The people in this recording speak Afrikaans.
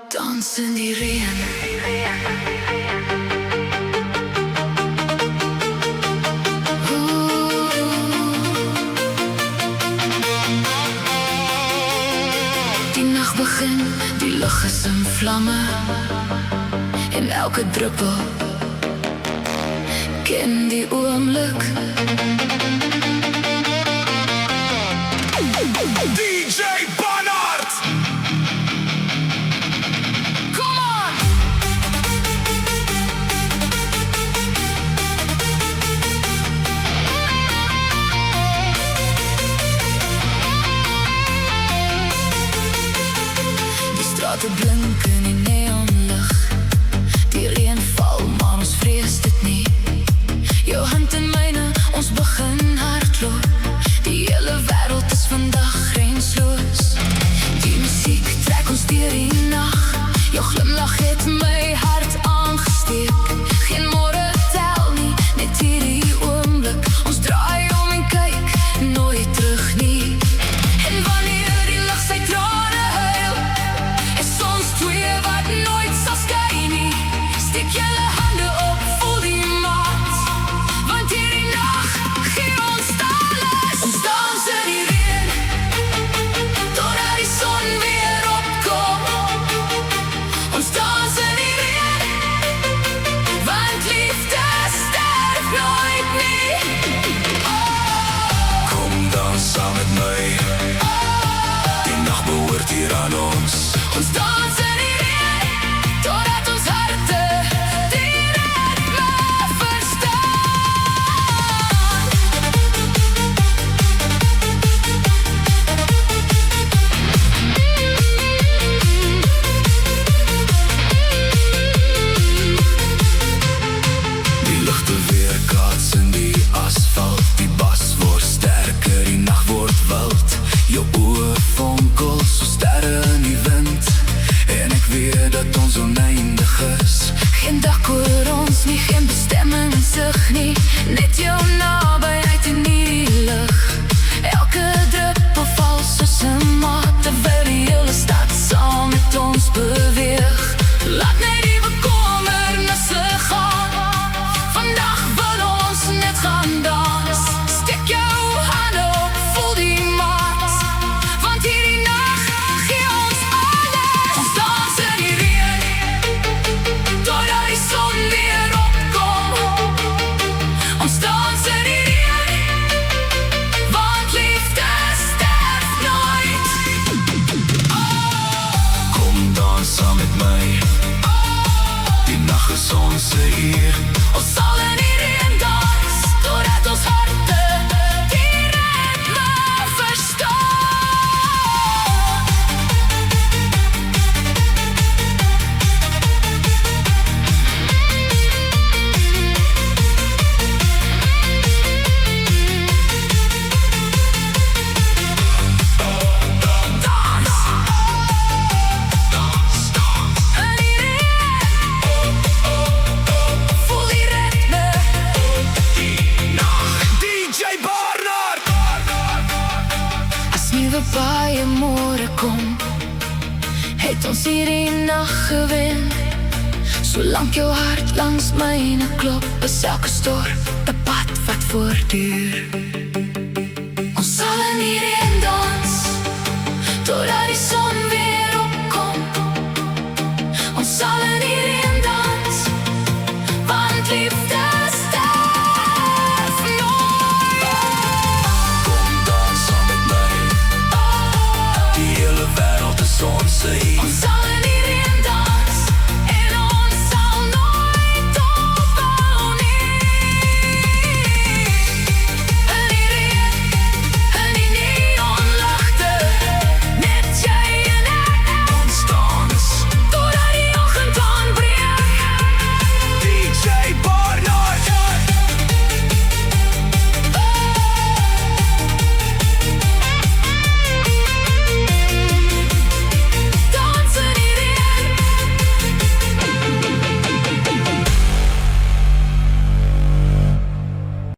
Dans in die reën. Die nacht begin, die lug is in vlamme. En elke druppel ken die oomblik. DJ Barnard! Come on! Die straten blinken in neonlig. Die reën val, maar ons vrees dit nie. Jou hand in myne, ons begin hardloop. Die hele wêreld is vandag grensloos. Die musiek trek ons deur die nacht. Jou glimlach het my hart aangesteek. Geen môre tel nie, net hierdie oomblik. Ons draai om en kyk, nooit terug nie. En wanneer die lig sy trane huil, is ons twee wat nooit sal skei nie. Steek julle hande op, voel die maat. Want hierdie nacht gee ons alles. Ons dans in die reën, totdat die son weer opkom. Ons dans in die reën, want liefde sterf nooit nie. Kom dans saam met my. Die nacht behoort hier aan ons. Ons dans in die reën, totdat ons harte die ritme verstaan. Die ligte weerkaats in die asfalt. Die bas word sterker, die nacht word wild. Jou oë vonkel so sterre in die wind. En ek weet dat ons oneindig is. Geen dak oor ons nie, geen bestemming in sig nie. Net jou nabyheid in die lug. Elke druppel val soos 'n maat, terwyl die hele stad saam met ons beweeg. Laat net die bekommernisse gaan. Vandag wil ons net gaan dans. Steek jou hande op, voel die maat. Want hierdie nacht gee ons alles. Ons dans in die reën, totdat die son weer opkom. Ons dans in die reën, want liefde sterf nooit. Kom dans saam met my. Die nacht is ons hier. Ons sal in die reën dans, totdat ons harte die ritme verstaan. In die reën, voel die ritme. DJ Barnard! As nuwe baie môre kom, het ons hierdie nacht gewen. Solank jou hart langs myne klop, is elke storm 'n pad wat voortduur. Ons sal in die reën dans, totdat die son